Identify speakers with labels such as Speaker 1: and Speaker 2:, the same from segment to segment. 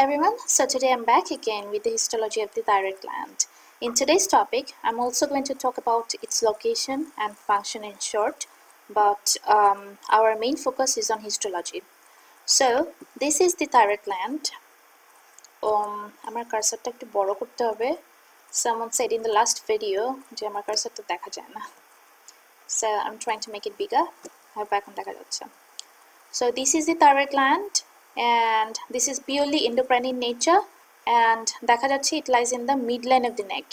Speaker 1: everyone, so today I'm back again with the histology of the thyroid gland. In today's topic, I'm also going to talk about its location and function in short, but our main focus is on histology. So this is the thyroid gland. আমার কার্সারটা একটু বড় করতে হবে. Someone said in the last video যে আমার কার্সারটা দেখা যায় না. So I'm trying to make it bigger. হয়তো এখন দেখা যাচ্ছে. So this is the thyroid gland. And this is purely endocrine in nature, and দেখা যাচ্ছে it lies in the midline of the neck.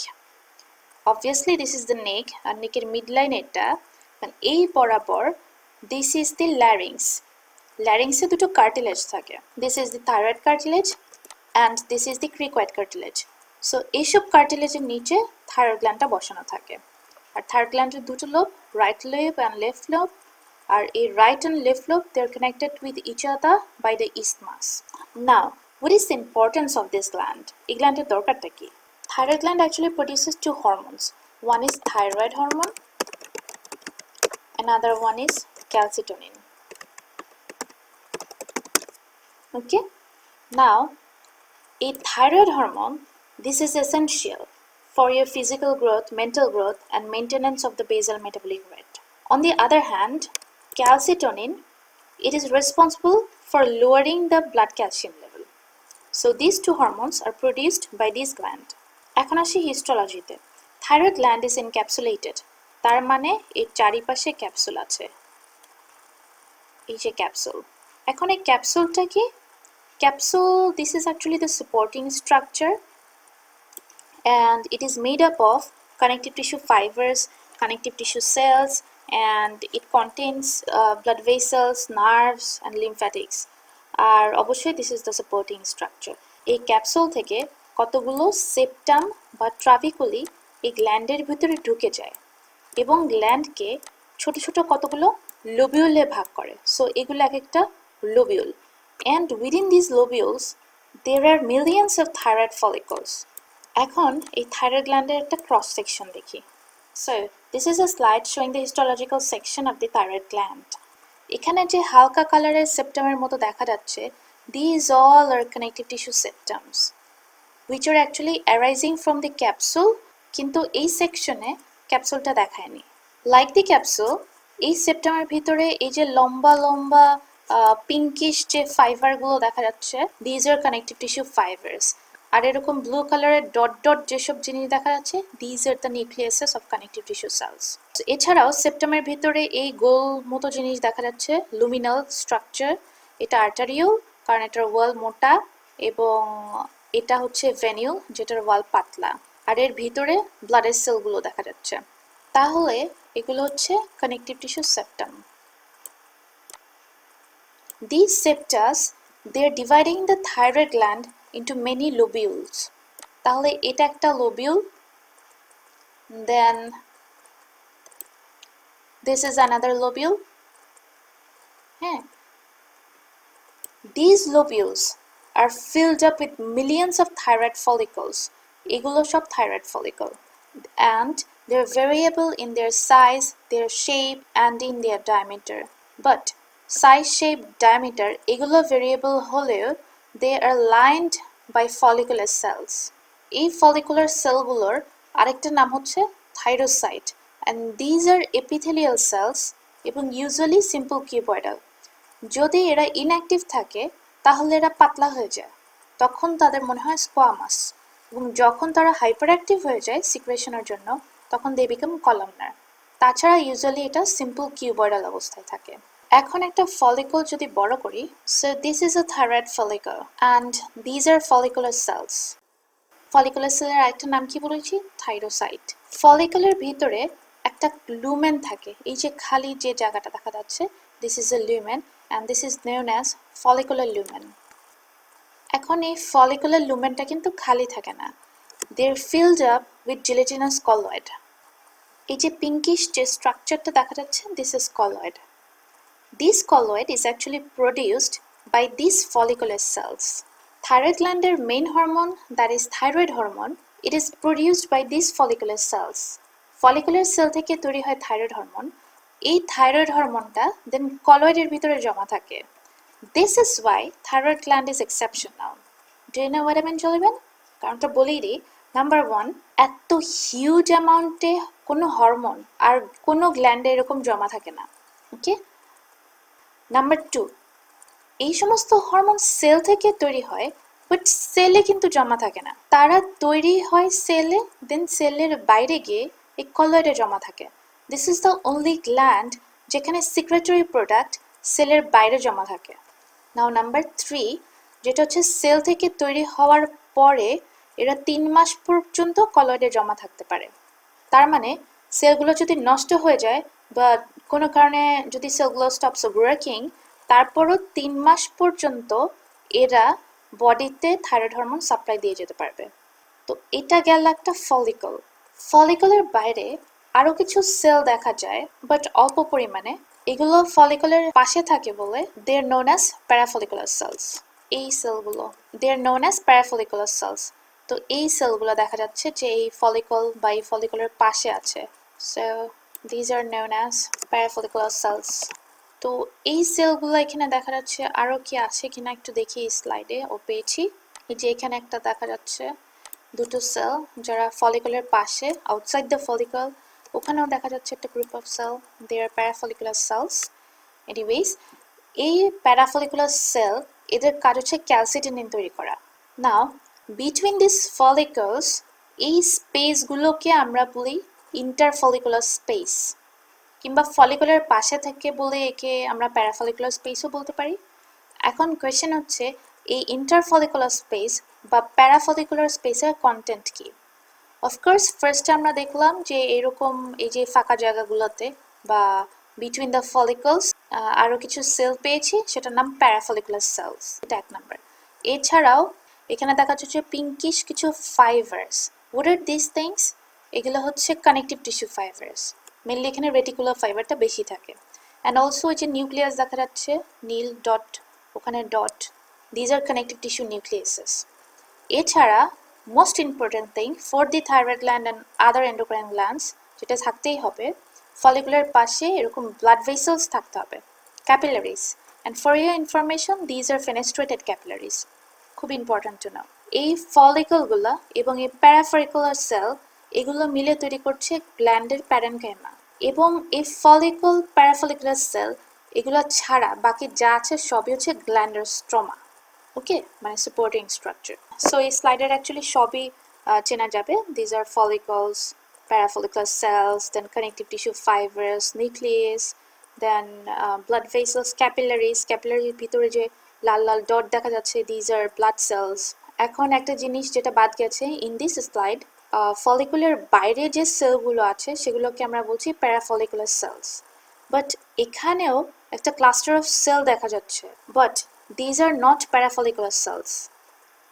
Speaker 1: Obviously this is the neck, আর নেকের midline এটা, and এই বরাবর this is the larynx. Larynx এ দুটো cartilage থাকে. This is the thyroid cartilage and this is the cricoid cartilage. So এইসব cartilage এর নিচে thyroid glandটা বসানো থাকে. আর thyroid glandের দুটো lobe, right lobe and left lobe. Are a right and left lobe, they are connected with each other by the isthmus. Now, what is the importance of this gland? This gland is dorkarta ki? Thyroid gland actually produces two hormones. One is thyroid hormone, another one is calcitonin. Okay? Now, a thyroid hormone, this is essential for your physical growth, mental growth, and maintenance of the basal metabolic rate. On the other hand, calcitonin, it is responsible for lowering the blood calcium level. So these two hormones are produced by this gland. এখন আসি হিস্টোলজিতে. Thyroid gland is encapsulated. তার মানে এর চারিপাশে capsule আছে. এই যে capsule. এখন এই ক্যাপসুলটা কি? Capsule, this is actually the supporting structure, and it is made up of connective tissue fibers, connective tissue cells, and it contains blood vessels, nerves, and lymphatics. আর অবশ্যই this is the supporting structure. এই capsule থেকে কতগুলো septum বা ট্রাভিকুলি এই গ্ল্যান্ডের ভিতরে ঢুকে যায় এবং গ্ল্যান্ডকে ছোট ছোট কতগুলো লোবিউলে ভাগ করে. সো এগুলো এক একটা lobule, and within these lobules there are millions of thyroid follicles. এখন এই thyroid গ্ল্যান্ডের একটা ক্রস সেকশন দেখি. So this is a slide showing the histological section of the thyroid gland. এখানে যে হালকা কালারের সেপ্টামের মতো দেখা যাচ্ছে, these all are connective tissue septums which are actually arising from the capsule, কিন্তু এই সেকশনে ক্যাপসুলটা দেখায়নি. Like the capsule, এই সেপ্টামের ভিতরে এই যে লম্বা লম্বা পিঙ্কিশ যে ফাইবারগুলো দেখা যাচ্ছে, these are connective tissue fibers. আর এরকম ব্লু কালারের ডট ডট যেসব জিনিস দেখা যাচ্ছে, these are the nucleuses of connective tissue cells. এছাড়াও সেপ্টামের ভিতরে এই গোল মতো জিনিস দেখা যাচ্ছে, লুমিনাল স্ট্রাকচার. এটা আর্টারিয়াল, কারণ এটার ওয়াল মোটা, এবং এটা হচ্ছে ভেনিউল, যেটার ওয়াল পাতলা. আর এর ভিতরে ব্লাডের সেলগুলো দেখা যাচ্ছে. তাহলে এগুলো হচ্ছে connective tissue septum. These septas, they are dividing the thyroid gland into many lobules. তাহলে এটা একটা lobule, then this is another lobule. হ্যাঁ, these lobules are filled up with millions of thyroid follicles. এগুলো সব thyroid follicle, and they are variable in their size, their shape, and in their diameter. But size, shape, diameter এগুলো variable হলেও they are lined by follicular cells. এই follicular cellগুলোর আরেকটা নাম হচ্ছে thyrocyte, and these are epithelial cells এবং usually simple cuboidal. যদি এরা inactive থাকে তাহলে এরা পাতলা হয়ে যায়, তখন তাদের মনে হয় squamous, এবং যখন তারা hyperactive হয়ে যায় সিক্রেশনের জন্য তখন they become columnar. তাছাড়া usually এটা simple cuboidal অবস্থায় থাকে. এখন একটা ফলিকল যদি বড় করি, so this is a thyroid follicle and these are follicular cells. Follicular সেলের আরেকটা নাম কি বলেছি? থাইরোসাইট. ফলিকলের ভিতরে একটা লুমেন থাকে, এই যে খালি যে জায়গাটা দেখা যাচ্ছে, this is a lumen and this is known as follicular lumen. এখন এই ফলিকুলার লুমেনটা কিন্তু খালি থাকে না, they are filled up with gelatinous colloid. এই যে পিঙ্কিশ যে স্ট্রাকচারটা দেখা যাচ্ছে, this is colloid. This colloid is actually produced by these follicular cells. Thyroid glandir main hormone, that is thyroid hormone, it is produced by these follicular cells. Follicular cell থেকে তৈরি হয় thyroid hormone. এই thyroid hormoneটা then colloid এর ভিতরে জমা থাকে. This is why thyroid gland is exceptional. Do you know what I mean চলবেন? কারণটা বলেই দিই। নাম্বার 1, এত হিউজ অ্যামাউন্টে কোনো হরমোন আর কোনো গ্ল্যান্ডে এরকম জমা থাকে না। ওকে। নাম্বার 2, এই সমস্ত হরমোন সেল থেকে তৈরি হয়, বাট সেলে কিন্তু জমা থাকে না। তারা তৈরি হয় সেলে, দেন সেলের বাইরে গিয়ে এই কলয়েডে জমা থাকে। This is the only gland যেখানে সিক্রেটরি প্রোডাক্ট সেলের বাইরে জমা থাকে। নাও নাম্বার 3, যেটা হচ্ছে সেল থেকে তৈরি হওয়ার পরে এরা 3 মাস পর্যন্ত কলয়েডে জমা থাকতে পারে। তার মানে সেলগুলো যদি নষ্ট হয়ে যায় বা কোনো কারণে যদি সেলগুলো স্টপস ওয়ার্কিং, তারপরও 3 মাস পর্যন্ত এরা বডিতে থাইরয়েড হরমোন সাপ্লাই দিয়ে যেতে পারবে। তো এটা গেল একটা ফলিকল। ফলিকলের বাইরে আরও কিছু সেল দেখা যায়, বাট অল্প পরিমাণে। এগুলো ফলিকলের পাশে থাকে বলে দে আর নোন অ্যাজ প্যারাফলিকুলার সেলস। এই সেলগুলো দে আর নোন অ্যাজ প্যারাফলিকুলার সেলস। তো এই সেলগুলো দেখা যাচ্ছে যে এই ফলিকল বা এই ফলিকলের পাশে আছে। So these are known as parafollicular cells. তো এই সেলগুলো এখানে দেখা যাচ্ছে। আরও কি আছে কিনা একটু দেখি এই স্লাইডে। ও পেয়েছি, এই যে এখানে একটা দেখা যাচ্ছে, দুটো সেল যারা ফলিকলের পাশে আউটসাইড দ্য ফলিকল। ওখানেও দেখা যাচ্ছে একটা group of cell, they are parafollicular cells. Anyways, এই প্যারাফলিকুলার সেল এদের কাজ হচ্ছে ক্যালসিটোনিন তৈরি করা। নাও বিটুইন দিস ফলিকলস, এই স্পেসগুলোকে আমরা বলি ইন্টারফলিকুলার স্পেস, কিংবা ফলিকুলার পাশে থেকে বলে একে আমরা প্যারাফলিকুলার স্পেসও বলতে পারি। এখন কোয়েশ্চেন হচ্ছে এই ইন্টারফলিকুলার স্পেস বা প্যারাফলিকুলার স্পেসের কন্টেন্ট কি? অফকোর্স ফার্স্টে আমরা দেখলাম যে এরকম এই যে ফাঁকা জায়গাগুলোতে বা বিটুইন দ্য ফলিকলস আরও কিছু সেল পেয়েছি, সেটার নাম প্যারাফলিকুলার সেলস। এটা 1 নাম্বার। এছাড়াও এখানে দেখা যাচ্ছে পিঙ্কিশ কিছু fibres. What are this things? এগুলো হচ্ছে কানেকটিভ টিস্যু ফাইবার্স। মেনলি এখানে রেটিকুলার ফাইবারটা বেশি থাকে। অ্যান্ড অলসো ওই যে নিউক্লিয়াস দেখা যাচ্ছে নীল ডট, ওখানে dot, these are connective tissue nucleuses. এছাড়া most important thing for the thyroid gland and other endocrine glands, যেটা থাকতেই হবে, ফলিকুলার পাশে এরকম ব্লাড ভেসেলস থাকতে হবে, capillaries. And for your information, these are fenestrated capillaries. খুব ইম্পর্টেন্ট টু নাও। এই ফলিকলগুলো এবং এই প্যারাফলিকুলার সেল এগুলো মিলে তৈরি করছে গ্ল্যান্ডের প্যারেনকাইমা। এবং এই ফলিকল প্যারাফলিকুলার সেল এগুলো ছাড়া বাকি যা আছে সবই হচ্ছে গ্ল্যান্ডের স্ট্রোমা। ওকে, মানে সাপোর্টিং স্ট্রাকচার। সো এই স্লাইডের অ্যাকচুয়ালি সবই চেনা যাবে। These are follicles, parafollicular cells, then connective tissue fibres, nucleus, then blood vessels, capillaries. ক্যাপিলারির ভিতরে যে লাল লাল ডট দেখা যাচ্ছে, দিজ আর ব্লাড সেলস। এখন একটা জিনিস যেটা বাদ গেছে ইন দিস স্লাইড, ফলিকুলার বাইরে যে সেলগুলো আছে সেগুলোকে আমরা বলছি প্যারাফলিকুলার সেলস। বাট এখানেও একটা ক্লাস্টার অফ সেল দেখা যাচ্ছে, but these are not parafollicular cells.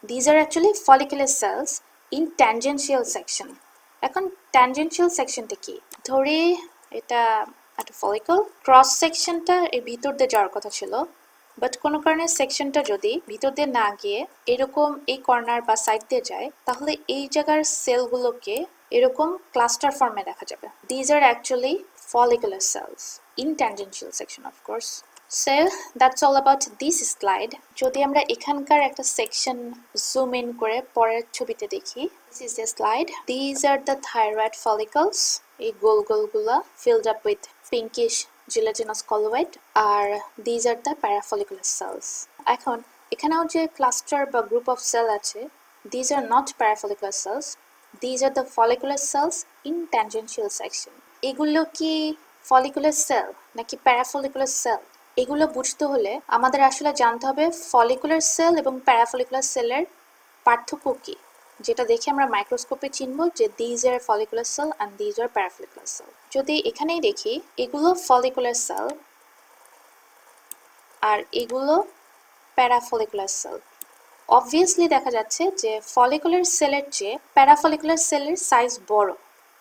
Speaker 1: These are actually follicular cells in tangential section. এখন tangential sectionটা কি? ধরে এটা একটা ফলিকল, ক্রস সেকশনটা এর ভিতর দিয়ে যাওয়ার কথা ছিল, বাট কোনো কারণে সেকশনটা যদি ভিতর দিয়ে না গিয়ে এরকম এই কর্নার বা সাইড দিয়ে যায়, তাহলে এই জায়গার সেলগুলোকে এরকম ক্লাস্টার ফর্মে দেখা যাবে। These are actually follicular cells in tangential section, of course. So that's all about this slide. যদি আমরা এখানকার একটা সেকশন জুম ইন করে পরের ছবিতে দেখি, this is the slide. These are the thyroid follicles. এই গোল গোলগুলা filled up with pinkish gelatinous colloid, R these are the parafollicular cells. এখন এখানেও যে ক্লাস্টার বা গ্রুপ অফ সেল আছে, these are not parafollicular cells. These are the follicular cells in tangential section. এগুলো কি follicular sell নাকি প্যারাফলিকুলার sell? এগুলো বুঝতে হলে আমাদের আসলে জানতে হবে ফলিকুলার সেল এবং প্যারাফলিকুলার সেলের পার্থক্য কী, যেটা দেখে আমরা মাইক্রোস্কোপে চিনব যে these are follicular cell and these are parafollicular cell. যদি এখানেই দেখি, এগুলো ফলিকুলার সেল আর এগুলো প্যারাফলিকুলার সেল। অবভিয়াসলি দেখা যাচ্ছে যে ফলিকুলার সেলের চেয়ে প্যারাফলিকুলার সেলের সাইজ বড়,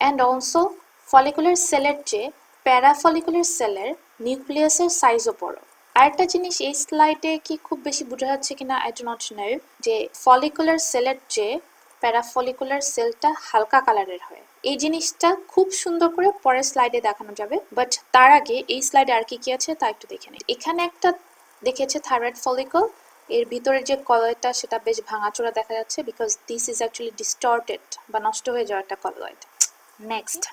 Speaker 1: অ্যান্ড অলসো ফলিকুলার সেলের চেয়ে প্যারাফলিকুলার সেলের নিউক্লিয়াসের সাইজও বড়। আরেকটা জিনিস এই স্লাইডে কি খুব বেশি বোঝা যাচ্ছে কিনা আই ডু নট নো, যে ফলিকুলার সেলের চেয়ে প্যারাফলিকুলার সেলটা হালকা কালারের হয়। এই জিনিসটা খুব সুন্দর করে পরের স্লাইডে দেখানো যাবে, বাট তার আগে এই স্লাইডে আর কি কি আছে তা একটু দেখে নিই। এখানে একটা দেখেছে থাইরয়েড ফলিকল, এর ভিতরে যে কলয়েডটা সেটা বেশ ভাঙাচোরা দেখা যাচ্ছে because this is actually distorted বা নষ্ট হয়ে যাওয়া একটা কলয়েড। নেক্সট,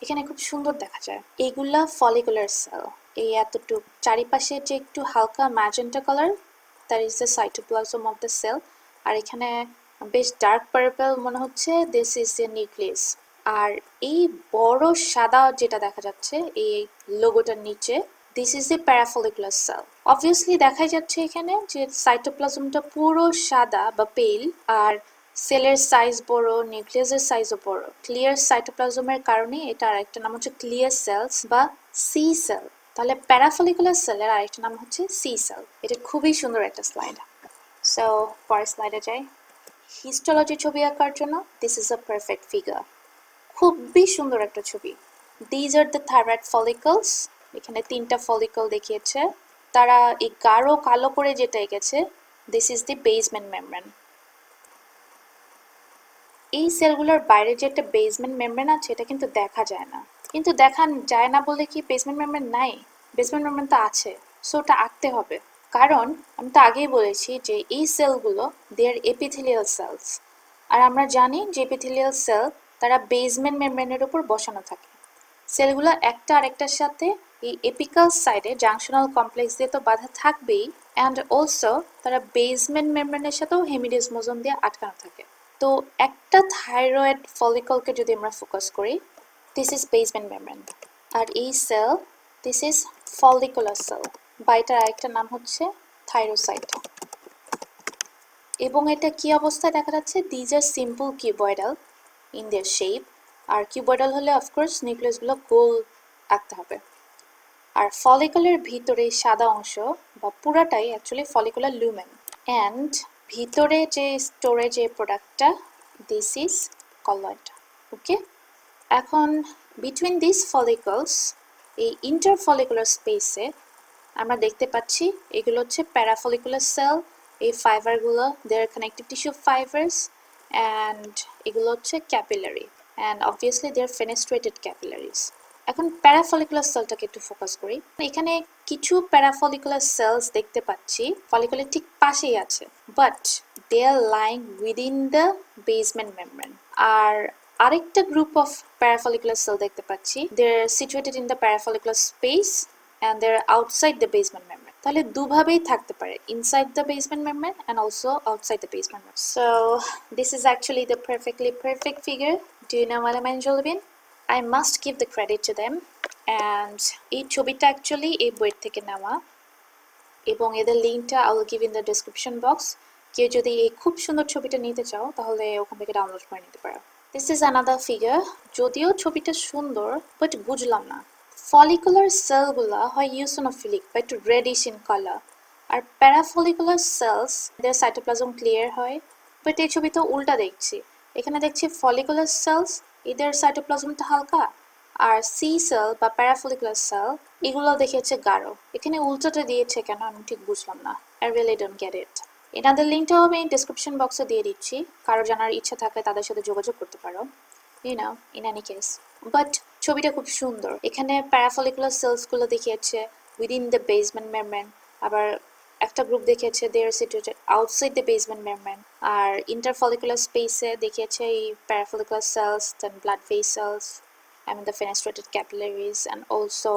Speaker 1: এখানে খুব সুন্দর দেখা যায় এগুলা ফলিকুলার সেল। এই এতটুকু চারিপাশে যে একটু হালকা magenta colour, that is the cytoplasm of the cell. আর এখানে বেশ ডার্ক পার্পল মনে হচ্ছে, দিস ইজ দ্য নিউক্লিয়াস। আর এই বড় সাদা যেটা দেখা যাচ্ছে এই লোগোটার নিচে, this is the parafollicular cell. Obviously দেখাই যাচ্ছে এখানে যে সাইটোপ্লাজমটা পুরো সাদা বা পেল, আর সেলের সাইজ বড়, নিউক্লিয়াসের সাইজও বড়। ক্লিয়ার সাইটোপ্লাজমের কারণে এটা আরেকটা নাম হচ্ছে ক্লিয়ার সেলস বা সি সেল। তাহলে প্যারাফলিকুলার সেলের আরেকটা নাম হচ্ছে সি সেল। এটা খুবই সুন্দর একটা স্লাইড। সো পরের স্লাইডে যাই। হিস্টোলজি ছবি আঁকার জন্য this is a perfect figure. খুবই সুন্দর একটা ছবি। These are the thyroid follicles. এখানে 3টা ফলিকল দেখিয়েছে, তারা এই গাঢ় কালো করে যেটা এঁকেছে, this is the basement membrane. এই সেলগুলোর বাইরে যে একটা বেসমেন্ট মেমব্রেন আছে এটা কিন্তু দেখা যায় না। কিন্তু দেখা যায় না বলে কি বেসমেন্ট মেমব্রেন নাই? বেসমেন্ট মেমব্রেন তো আছে, সো ওটা আঁকতে হবে। কারণ আমি তো আগেই বলেছি যে এই সেলগুলো দে আর এপিথেলিয়াল সেলস। আর আমরা জানি যে এপিথেলিয়াল সেল তারা বেসমেন্ট মেমব্রেনের উপর বসানো থাকে। সেলগুলো একটা আরেকটার সাথে এই এপিক্যাল সাইডে জাংশনাল কমপ্লেক্স দিয়ে তো বাঁধা থাকবেই, অ্যান্ড অলসো তারা বেসমেন্ট মেমব্রেনের সাথেও হেমিডেসমোজোম দিয়ে আটকানো থাকে। তো একটা থাইরয়েড ফলিকলকে যদি আমরা ফোকাস করি, দিস ইজ বেসমেন্ট মেমব্রেন। আর এই cell, this is follicular cell, বা এটার আরেকটা নাম হচ্ছে থাইরোসাইট। এবং এটা কি অবস্থায় দেখা যাচ্ছে? These are simple cuboidal in their shape. আর কিউবয়েডাল হলে অফকোর্স নিউক্লিয়াসগুলো গোল আঁকতে হবে। আর ফলিকুলার ভিতরে সাদা অংশ বা পুরাটাই অ্যাকচুয়ালি ফলিকুলার লুমেন, অ্যান্ড ভিতরে যে স্টোরেজ এর প্রোডাক্টটা, দিস ইজ কলয়েড। ওকে, এখন বিটুইন দিস ফলিকলস, এই ইন্টারফলিকুলার স্পেসে আমরা দেখতে পাচ্ছি এগুলো হচ্ছে প্যারাফলিকুলার সেল। এই ফাইবারগুলো they're connective tissue fibres, and এগুলো হচ্ছে capillary, and obviously they're fenestrated capillaries. এখন প্যারাফলিকুলার সেলটাকে একটু ফোকাস করি। এখানে কিছু প্যারাফলিকুলার সেলস দেখতে পাচ্ছি ফলিকুলার ঠিক পাশেই আছে, but they are lying within the basement membrane. আর আরেকটা গ্রুপ অফ প্যারাফলিকুলার সেল দেখতে পাচ্ছি, they are situated in the parafollicular space and they're outside the basement membrane. তাহলে দুভাবেই থাকতে পারে, inside the basement membrane and also outside the basement membrane. So this is actually the perfect figure. Do you know what I mean, Jolibin? I must give the credit to them. And এই ছবিটা actually এই বই থেকে নেওয়া, এবং এদের লিঙ্কটা I will give in the description box. কেউ যদি এই খুব সুন্দর ছবিটা নিতে চাও তাহলে ওখান থেকে ডাউনলোড করে নিতে পারো। This is another figure. যদিও ছবিটা সুন্দর বাট বুঝলাম না। ফলিকুলার সেলগুলো হয় ইউসোনোফিলিক বা একটু রেডিশ ইন কালার, আর প্যারাফলিকুলার সেলস এদের সাইটোপ্লাজম ক্লিয়ার হয়, বাট এই ছবি তো উল্টা দেখছি। এখানে দেখছি ফলিকুলার সেলস এদের সাইটোপ্লাজমটা হালকা, আর সি সেল বা প্যারাফলিকুলার সেল এগুলো দেখিয়েছে গাঢ়। এখানে উল্টোটা দিয়েছে কেন আমি ঠিক বুঝলাম না। I really don't get it. এনাদের লিঙ্কটাও আমি ডিসক্রিপশন বক্সে দিয়ে দিচ্ছি, কারো জানার ইচ্ছা থাকলে তাদের সাথে যোগাযোগ করতে পারো। You know, in any case. But ছবিটা খুব সুন্দর। এখানে প্যারাফলিকুলার সেলসগুলো দেখিয়েছে উইদিন দ্য বেসমেন্ট মেমব্রেন, আবার একটা গ্রুপ দেখিয়েছে they are situated outside the basement membrane, আর ইন্টারফলিকুলার স্পেসে দেখিয়েছে এই parafollicular cells, then blood vessels, and the fenestrated capillaries, and also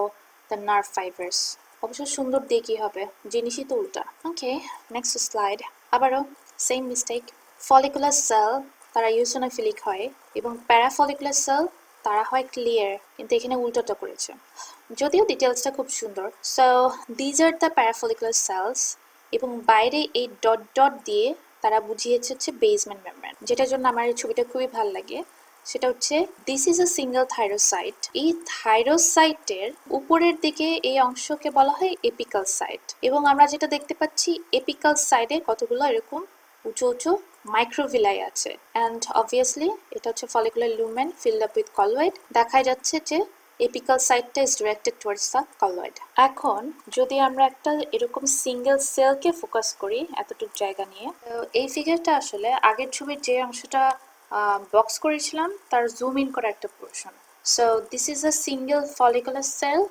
Speaker 1: the nerve fibers. অবশ্য সুন্দর দিয়ে কি হবে, জিনিসই তো উল্টা। ওকে, নেক্সট স্লাইড। আবারও সেম মিস্টেক। ফলিকুলার সেল তারা ইউসোনোফিলিক হয়, এবং প্যারাফলিকুলার সেল তারা হয় ক্লিয়ার, কিন্তু এখানে উল্টোটা করেছে। যদিও ডিটেলসটা খুব সুন্দর। So these are the parafollicular cells, এবং বাইরে এই ডট ডট দিয়ে তারা বুঝিয়েছে হচ্ছে বেসমেন্ট মেমব্রেন, যেটার জন্য আমার এই ছবিটা খুবই ভালো লাগে। সেটা হচ্ছে দিস ইজ আ সিঙ্গেল থাইরোসাইট। এই থাইরোসাইটের উপরের দিকে এই অংশকে বলা হয় এপিক্যাল সাইট, এবং আমরা যেটা দেখতে পাচ্ছি এপিক্যাল সাইডে কতগুলো এরকম উঁচু উঁচু মাইক্রোভিলাই আছে, অ্যান্ড অবভিয়াসলি এটা হচ্ছে follicular lumen filled up with colloid. দেখা যাচ্ছে যে এপিক্যাল সাইটটা is directed towards the colloid. এখন যদি আমরা একটা এরকম সিঙ্গেল সেলকে ফোকাস করি এতটুকু জায়গা নিয়ে, তো এই ফিগারটা আসলে আগের ছবির যে অংশটা বক্স করেছিলাম তার জুম ইন করা একটা portion. So this is a single follicular cell,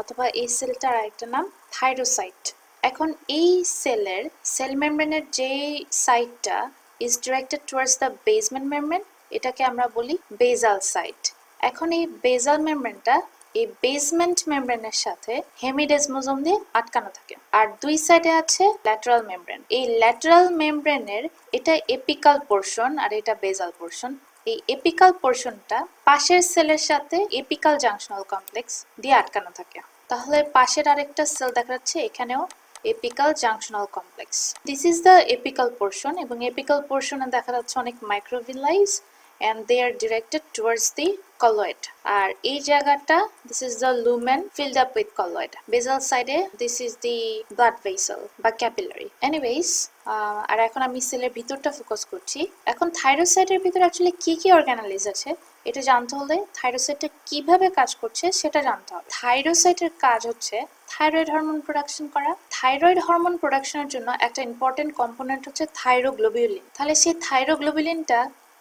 Speaker 1: অথবা এই সেলটার আরেকটা নাম থাইরোসাইট। এখন এই সেলের সেল মেমব্রেনের যে সাইটটা is directed towards the basement membrane, এটাকে আমরা বলি বেসাল সাইট। এখন এই বেসাল মেমব্রেনটা এই বেসমেন্ট মেমব্রেনের সাথে হেমিডেসমোজোম দিয়ে আটকানো থাকে, আর দুই সাইডে আছে ল্যাটারাল মেমব্রেন। এই ল্যাটারাল মেমব্রেনের এটা এপিকাল পোরশন আর এটা বেসাল পোরশন। এই এপিকাল পোরশনটা পাশের সেলের সাথে এপিকাল জাংশনাল কমপ্লেক্স দিয়ে আটকানো থাকে। তাহলে পাশের আরেকটা সেল দেখা যাচ্ছে, এখানেও apical junctional complex. This is the apical portion, এবং এপিকাল পোরশনে দেখা যাচ্ছে অনেক মাইক্রোভিলাইজ and they are directed towards the colloid. আর এই জায়গাটা this is the lumen filled up with colloid. Basal side this is the blood vessel বা capillary. Anyways, আর এখন আমি সেলের ভিতরটা ফোকাস করছি। এখন থাইরোসাইটের ভিতরে অ্যাকচুয়ালি কি কি অর্গানালিজ আছে এটা জানতে হলে থাইরোসাইটটা কিভাবে কাজ করছে সেটা জানতে হবে। থাইরোসাইটের কাজ হচ্ছে থাইরয়েড হরমোন প্রোডাকশন করা। থাইরয়েড হরমোন প্রোডাকশনের জন্য একটা ইম্পর্টেন্ট কম্পোনেন্ট হচ্ছে থাইরোগ্লোবিউলিন। তাহলে সেই থাইরোগ্লোবিউলিনটা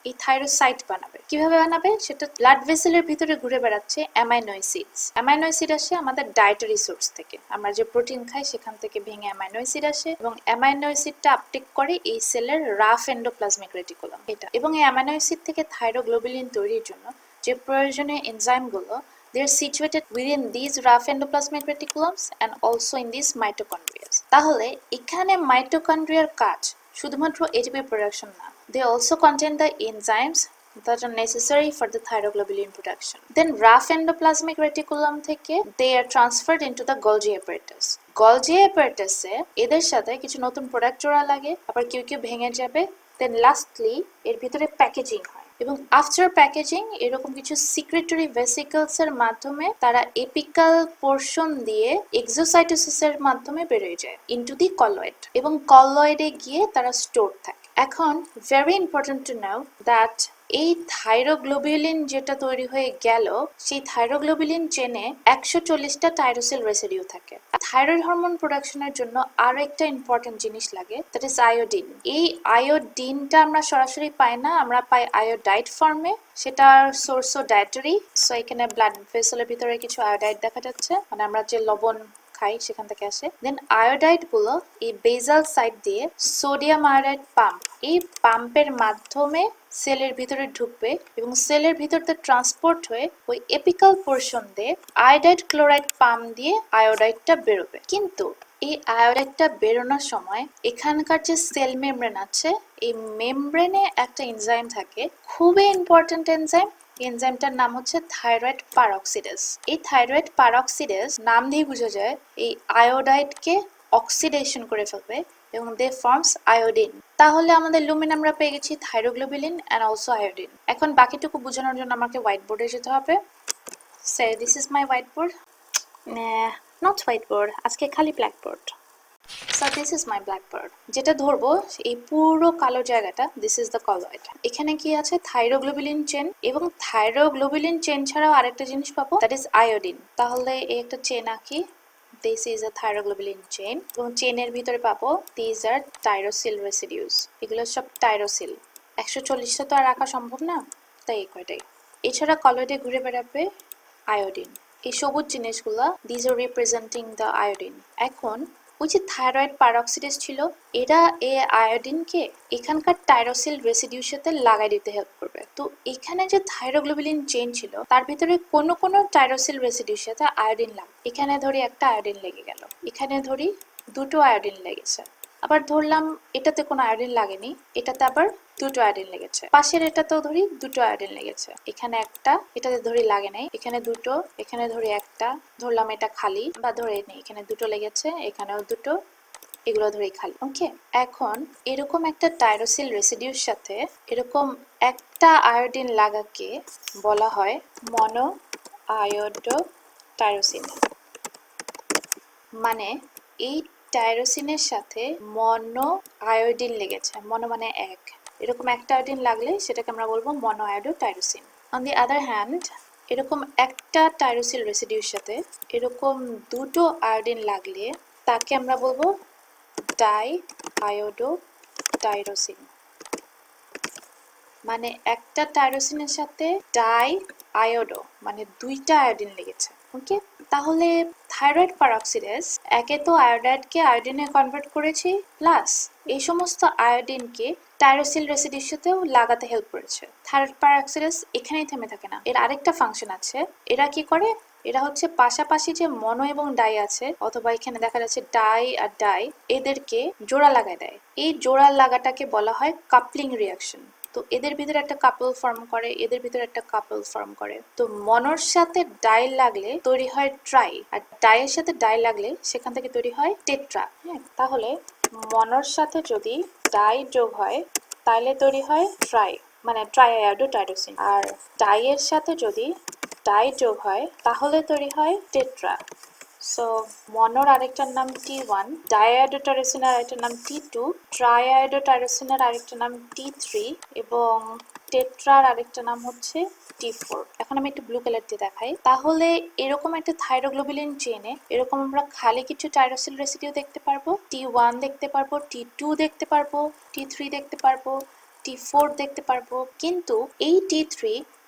Speaker 1: এই থাইরোসাইট বানাবে। কিভাবে বানাবে সেটা ব্লাড ভেসেলের ভিতরে ঘুরে বেড়াচ্ছে অ্যামাইনো অ্যাসিডস। অ্যামাইনো অ্যাসিড আসে আমাদের ডায়েটারি সোর্স থেকে, আমরা যে প্রোটিন খাই সেখান থেকে ভেঙে অ্যামাইনো অ্যাসিড আসে, এবং অ্যামাইনো অ্যাসিডটা আপটেক করে এই সেলের রাফ এন্ডোপ্লাজমিক রেটিকুলাম এটা। এবং এই অ্যামাইনো অ্যাসিড থেকে থাইরোগ্লোবিউলিন তৈরির জন্য যে প্রয়োজনীয় এনজাইমগুলো they are situated within these rough endoplasmic reticulums and also in these mitochondria. তাহলে এখানে মাইটোকন্ড্রিয়ার কাজ শুধুমাত্র ATP প্রোডাকশন না, they also contain the enzymes that are necessary for the thyroglobulin production. Then rough endoplasmic reticulum থেকে they are transferred into the Golgi apparatus. Golgi apparatus এ এদের সাথে কিছু নতুন প্রোডাক্ট জোড়া লাগে, আবার কেউ কেউ ভেঙে যাবে, then lastly এর ভিতরে প্যাকেজিং হয়, এবং আফটার প্যাকেজিং এরকম কিছু সিক্রেটরি ভেসিকলস এর মাধ্যমে তারা এপিকাল পোরশন দিয়ে এক্সোসাইটোসিস এর মাধ্যমে বেরিয়ে যায় ইনটু দি কলয়েড, এবং কলয়েডে গিয়ে তারা স্টোর থাকে। এখন very important to know that এই থাইরোগ্লোবিউলিন যেটা তৈরি হয়ে গেল সেই থাইরোগ্লোবিউলিন চেনে 140টা টাইরোসিল রেসিডিউ থাকে। থাইরয়েড হরমোন প্রোডাকশনের জন্য আরো একটা ইম্পর্টেন্ট জিনিস লাগে, দ্যাট ইজ আয়োডিন। এই আয়োডিনটা আমরা সরাসরি পাই না, আমরা পাই আয়োডাইড ফর্মে, সেটার সোর্সও ডায়েটারি। সো এখানে ব্লাড ভেসেলের ভিতরে কিছু আয়োডাইড দেখা যাচ্ছে, মানে আমরা যে লবণ খাই সেখান থেকে আসে। দেন আয়োডাইড গুলো এই বেসাল সাইট দিয়ে সোডিয়াম আয়োডাইড পাম্প, এই পাম্পের মাধ্যমে সেলের ভিতরে ঢুকবে, এবং সেলের ভিতরতে ট্রান্সপোর্ট হয়ে ওই এপিকাল পোরশন দিয়ে আয়োডাইড ক্লোরাইড পাম্প দিয়ে আয়োডাইডটা বেরোবে। কিন্তু এই আয়োডাইডটা বেরোনোর সময় এখানকার যে সেল মেমব্রেন আছে এই মেমব্রেনে একটা এনজাইম থাকে, খুবই ইম্পর্টেন্ট এনজাইম। এনজাইমটার নাম হচ্ছে থাইরয়েড পারঅক্সিডেজ। এই থাইরয়েড পারঅক্সিডেজ নাম দিয়ে বোঝা যায় এই আয়োডাইডকে অক্সিডেশন করে ফেলবে এবং দে ফর্মস আয়োডিন। তাহলে আমাদের লুমিন আমরা পেয়ে গেছি থাইরোগ্লোবিউলিন এন্ড অলসো আয়োডিন। এখন বাকিটুকু বোঝানোর জন্য আমাকে হোয়াইট বোর্ডে যেতে হবে। So this is my white board, not white board, আজকে খালি black board. So this is my blackboard. যেটা ধরবো এই পুরো কালো জায়গাটা this is the colloid. এখানে কি আছে থাইরোগ্লোবিউলিন চেন, এবং থাইরোগ্লোবিউলিন চেন ছাড়াও আরেকটা জিনিস পাবো that is iodine. তাহলে এই একটা চেন আঁকি, this is a thyroglobulin chain, এবং চেনের ভিতরে পাবো these are tyrosyl residues. এগুলো সব টাইরোসিল। 140টা তো আর রাখা সম্ভব না, তাই এই কয়টাই। এছাড়া কলয়েডে ঘুরে বেড়াবে আয়োডিন। এই সবুজ জিনিসগুলো these are representing the iodine. এখন ওই যে থাইরয়েড পারঅক্সিডেজ ছিল, এরা এই আয়োডিনকে এখানকার টাইরোসিল রেসিডিউর সাথে লাগাই দিতে হেল্প করবে। তো এখানে যে থাইরোগ্লোবিউলিন চেইন ছিল তার ভিতরে কোনো কোনো টাইরোসিল রেসিডিউর সাথে আয়োডিন লাগে। এখানে ধরি একটা আয়োডিন লেগে গেল, এখানে ধরি দুটো আয়োডিন লেগেছে, আবার ধরলাম এটাতে কোনো আয়োডিন লাগেনি, এটাতে আবার দুটো আয়োডিন লেগেছে, পাশের এটাতেও ধরি দুটো আয়োডিন লেগেছে, এখানে একটা, এটাতে ধরি লাগে নাই, এখানে দুটো, এখানে ধরি একটা, ধরলাম এটা খালি, বা ধরে নেই এখানে দুটো লেগেছে, এখানেও দুটো, এগুলো ধরি খালি। ওকে, এখন এরকম একটা টাইরোসিল রেসিডিউর সাথে এরকম একটা আয়োডিন লাগাকে বলা হয় মনো আয়োডো টাইরোসিন। মানে এই টাইরোসিনের সাথে মনো আয়োডিন লেগেছে, মনো মানে এক, এরকম একটা আয়োডিন লাগলে সেটাকে আমরা বলবো monoiodotyrosine. On the other hand এরকম একটা টাইরোসিল রেসিডিউর সাথে এরকম দুটো আয়োডিন লাগলে তাকে আমরা বলবো ডাই আয়োডো টাইরোসিন। মানে একটা টাইরোসিনের সাথে ডাই আয়োডো মানে দুইটা আয়োডিন লেগেছে। ওকে, তাহলে থাইরয়েড পারঅক্সিডেজ একে তো আয়োডাইডকে আয়োডিনে কনভার্ট করেছে, প্লাস এই সমস্ত আয়োডিনকে টাইরোসিল রেসিডিউর সাথেও লাগাতে হেল্প করেছে। থাইরয়েড পারঅক্সিডেজ এখানেই থেমে থাকে না, এর আরেকটা ফাংশন আছে। এরা কি করে, এরা হচ্ছে পাশাপাশি যে মনো এবং ডাই আছে, অথবা এখানে দেখা যাচ্ছে ডাই আর ডাই, এদেরকে জোড়া লাগায় দেয়। এই জোড়া লাগাটাকে বলা হয় কাপলিং রিয়াকশন। তো এদের ভিতরে একটা কাপল ফর্ম করে, এদের ভিতরে একটা কাপল ফর্ম করে। তো মনোর সাথে ডাই লাগলে তৈরি হয় ট্রাই, আর ডাইয়ের সাথে ডাই লাগলে সেখান থেকে তৈরি হয় টেট্রা। হ্যাঁ, তাহলে মনোর সাথে যদি ডাই যোগ হয় তাহলে তৈরি হয় ট্রাই, মানে ট্রাইআয়োডোটাইরোসিন। আর ডাইয়ের সাথে যদি ডাই যোগ হয় তাহলে তৈরি হয় টেট্রা। সো মনোর আরেকটার নাম T1, ডাইআয়োডোটাইরোসিনের আরেকটার নাম T2, ট্রাইআয়োডোটাইরোসিনের আরেকটা নাম T3 এবং টেট্রার আরেকটা নাম হচ্ছে T4। এখন আমি একটু ব্লু কালার দিয়ে দেখাই। তাহলে এরকম একটা থাইরোগ্লোবুলিন চেইনে এরকম আমরা খালি কিছু টাইরোসিল রেসিডিউ দেখতে পারবো, T1 দেখতে পারবো, T2 দেখতে পারবো, T3 দেখতে পারবো, T4 দেখতে পারবো। কিন্তু এই T3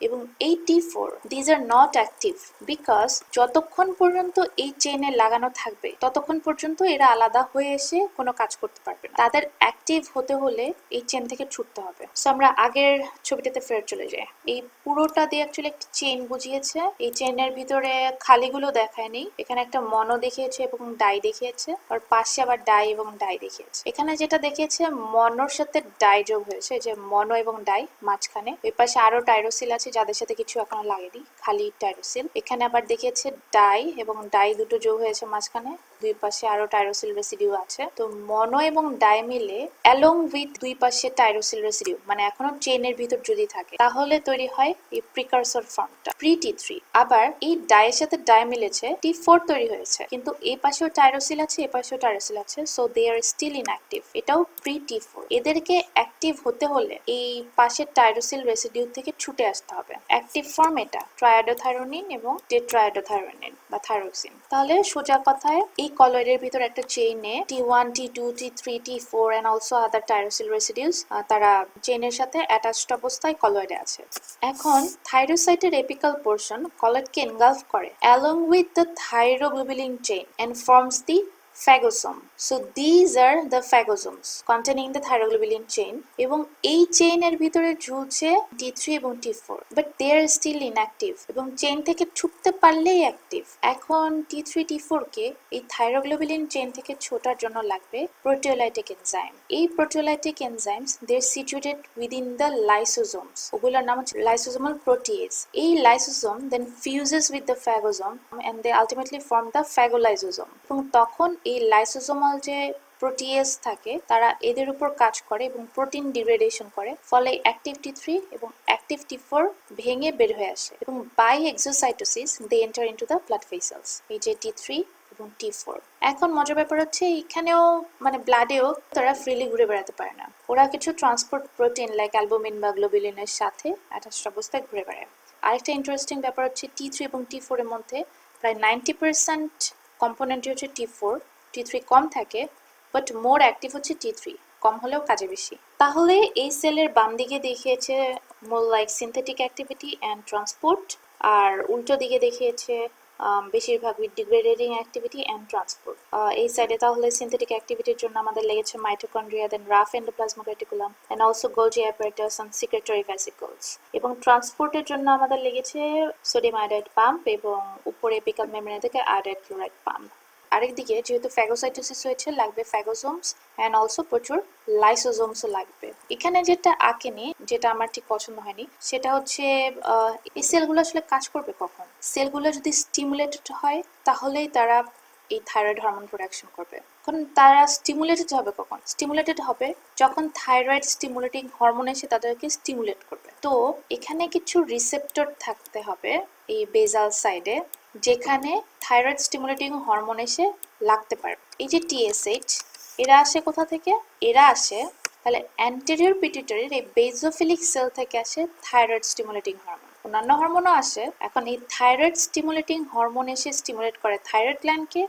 Speaker 1: এবং এই T4 these are not active because যতক্ষণ পর্যন্ত এই চেইনে লাগানো থাকবে ততক্ষণ পর্যন্ত এরা আলাদা হয়ে এসে কোনো কাজ করতে পারবে না। তাদের অ্যাক্টিভ হতে হলে এই চেইন থেকে ছুটতে হবে। সো আমরা আগের ছবিটাতে ফেরত চলে যাই। এই পুরোটা দিয়ে অ্যাকচুয়ালি একটা চেইন বুঝিয়েছে, এই চেইনের ভিতরে খালিগুলো দেখায়নি। এখানে একটা মনো দেখিয়েছে এবং ডাই দেখিয়েছে, আর পাশে আবার ডাই এবং ডাই দেখিয়েছে। এখানে যেটা দেখিয়েছে মনোর সাথে ডাই যোগ হয়েছে, যে মনো এবং ডাই মাঝখানে, ওই পাশে আরো টাইরোসিল আছে যাদের সাথে কিছু এখনো লাগেনি, খালি টাইরোসিল। এখানে আবার দেখিয়েছে ডাই এবং ডাই দুটো যোগ হয়েছে মাঝখানে, দুই পাশে আরো টাইরোসিল রেসিডিউ আছে। তো মনো এবং ডাই মিলে অ্যালং উইথ দুই পাশে টাইরোসিল রেসিডিউ, মানে এখনো চেইনের ভিতর যদি থাকে তাহলে তৈরি হয় এই প্রিকারসর ফর্মটা প্রি T3। আবার এই ডাইয়ের সাথে ডাই মিলেছে, T4 তৈরি হয়েছে, কিন্তু এই পাশেও টাইরোসিল আছে, এই পাশেও টাইরোসিল আছে, so they are still inactive. এটাও প্রি T4। এদেরকে অ্যাক্টিভ হতে হলে এই পাশের টাইরোসিল রেসিডিউ থেকে ছুটে আসতে হবে। অ্যাক্টিভ ফর্ম এটা ট্রাইআয়োডোথাইরোনিন এবং টেট্রাইওডোথাইরোনিন বা থাইরোক্সিন। তাহলে সোজা কথায় এই কলয়েডের ভিতর একটা চেইনে T1, T2, T3, T4 and also other tyrosyl residues তারা চেইনের সাথে অ্যাটাচড অবস্থায় কলয়েডে আছে। এখন থাইরোসাইটের এপিক্যাল পোর্শন কলয়েডকে এনগালফ করে along with the thyroglobulin chain and forms the Phagosome. So these are the phagosomes containing the thyroglobulin chain এবং এই চেইনের ভিতরে ঝুলছে T3 এবং T4, but they are still inactive এবং চেইন থেকে ছুটতে পারলেই অ্যাক্টিভ। এখন T3, T4 কে এই থাইরোগ্লোবুলিন চেইন থেকে ছোটার জন্য লাগবে প্রোটিওলাইটিক এনজাইম। এই proteolytic enzymes they are situated within the lysosomes, ওগুলোর নাম হচ্ছে লাইসোজোমাল প্রোটিয়েজ। এই lysosome then fuses with the phagosome and they ultimately form the phagolysosome. এবং তখন এই লাইসোজোমাল যে প্রোটিয়েজ থাকে তারা এদের উপর কাজ করে এবং প্রোটিন ডিগ্রেডেশন করে, ফলে অ্যাক্টিভ T3 এবং অ্যাক্টিভ T4 ভেঙে বের হয়ে আসে এবং by exocytosis they enter into the blood vessels. এই যে T3 এবং T4। এখন মজার ব্যাপার হচ্ছে এখানেও মানে ব্লাডেও তারা ফ্রিলি ঘুরে বেড়াতে পারে না, ওরা কিছু ট্রান্সপোর্ট প্রোটিন লাইক অ্যালবুমিন বা গ্লোবুলিনের সাথে অ্যাটাচড অবস্থায় ঘুরে বেড়ায়। আরেকটা ইন্টারেস্টিং ব্যাপার হচ্ছে T3 এবং T4 এর মধ্যে প্রায় 90% কম্পোনেন্টই হচ্ছে T4, T3 কম থাকে, বাট মোর অ্যাক্টিভ হচ্ছে T3, কম হলেও কাজে বেশি। তাহলে এই সেলের বাম দিকে দেখিয়েছে more like synthetic activity and transport, আর উল্টো দিকে দেখিয়েছে বেশিরভাগ with degrading activity and transport. এই সাইডে তাহলে সিনথেটিক অ্যাক্টিভিটির জন্য আমাদের লেগেছে mitochondria, then rough endoplasmic reticulum and also Golgi apparatus and secretory vesicles. এবং ট্রান্সপোর্টের জন্য আমাদের লেগেছে সোডিয়াম আয়োডাইড পাম্প এবং উপরে এপিক্যাল মেমব্রেন থেকে আয়োডাইড ক্লোরাইড পাম্প। আরেকদিকে যেহেতু ফ্যাগোসাইটোসিস হয়েছে লাগবে ফ্যাগোসোমস অ্যান্ড অলসো প্রচুর লাইসোজোমসও লাগবে। এখানে যেটা আঁকেনি, যেটা আমার ঠিক পছন্দ হয়নি, সেটা হচ্ছে এই সেলগুলো আসলে কাজ করবে কখন। সেলগুলো যদি স্টিমুলেটেড হয় তাহলেই তারা এই থাইরয়েড হরমোন প্রোডাকশন করবে। কারণ তারা স্টিমুলেটেড হবে কখন? স্টিমুলেটেড হবে যখন থাইরয়েড স্টিমুলেটিং হরমোন এসে তাদেরকে স্টিমুলেট করবে। তো এখানে কিছু রিসেপ্টর থাকতে হবে এই বেজাল সাইডে, যেখানে থাইরয়েড স্টিমুলেটিং হরমোন এসে লাগতে পারবে। এই যে TSH, এরা আসে কোথা থেকে? এরা আসে তাহলে অ্যান্টেরিয়র পিটুইটারির এই বেজোফিলিক সেল থেকে আসে থাইরয়েড স্টিমুলেটিং হরমোন। অন্যান্য হরমোনও আসে। এখন এই থাইরয়েড স্টিমুলেটিং হরমোন এসে স্টিমুলেট করে থাইরয়েড গ্ল্যান্ডকে,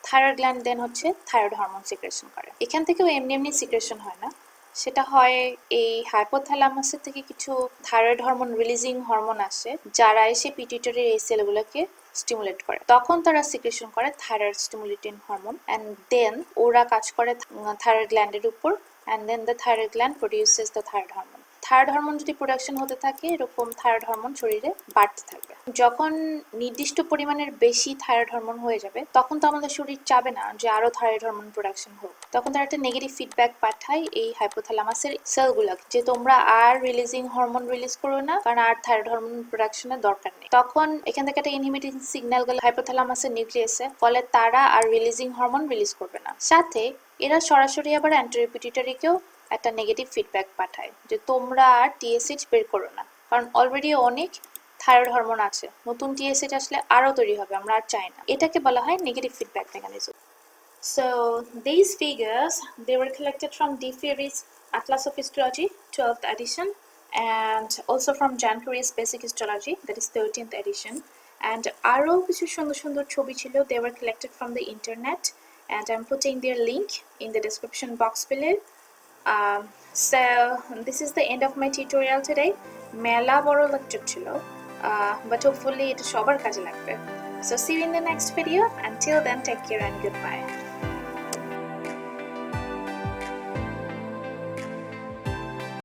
Speaker 1: থাইরয়েড গ্ল্যান্ড দেন হচ্ছে থাইরয়েড হরমোন সিক্রেশন করে। এখান থেকেও এমনি এমনি সিক্রেশন হয় না, সেটা হয় এই হাইপোথ্যালামাসের থেকে কিছু থাইরয়েড হরমোন রিলিজিং হরমোন আসে, যারা এসে পিটুইটারির এই সেলগুলোকে স্টিমুলেট করে, তখন তারা সিক্রেশন করে thyroid stimulating hormone, and then ওরা কাজ করে থাইরয়েড গ্ল্যান্ডের উপর, and then the thyroid gland produces the thyroid hormone. Thyroid hormone যদি প্রোডাকশন হতে থাকে, এরকম থাইরয়েড হরমোন শরীরে বাড়তে থাকবে। যখন নির্দিষ্ট পরিমাণের বেশি থাইরয়েড হরমোন হয়ে যাবে, তখন তো আমাদের শরীর চাবে না যে আরো থাইরয়েড হরমোন প্রোডাকশন হোক, তখন তারা একটা নেগেটিভ ফিডব্যাক পাঠায় এই হাইপোথ্যালামাসের সেলগুলোকে যে তোমরা আর রিলিজিং হরমোন রিলিজ করো না, কারণ আর থাইরয়েড হরমোন প্রোডাকশনের দরকার নেই। তখন এখান থেকে একটা ইনহিবিটিং সিগন্যাল গেল হাইপোথ্যালামাসের নিউক্লিয়াসে, ফলে তারা আর রিলিজিং হরমোন রিলিজ করবে না। সাথে এরা সরাসরি আবার অ্যান্টেরিয়র পিটুইটারিকেও একটা নেগেটিভ ফিডব্যাক পাঠায় যে তোমরা আর টিএসএইচ বের করো না, কারণ অলরেডি অনেক থাইরয়েড হরমোন আছে, নতুন টিএসএইচ আসলে আরও তৈরি হবে, আমরা আর চাই না। এটাকে বলা হয় negative feedback mechanism. So these figures, they were collected from diFiore's Atlas of Histology 12th edition, and also from junqueira's Basic Histology, that is 13th edition, and আরও কিছু সুন্দর সুন্দর ছবি ছিল, they were collected from the internet, and I'm putting their link in the description box below. So this is the end of my tutorial today. মেলা বড় lecture ছিল, but hopefully এটা সবার কাজে লাগবে. So see you in the next video. Until then, take care and goodbye.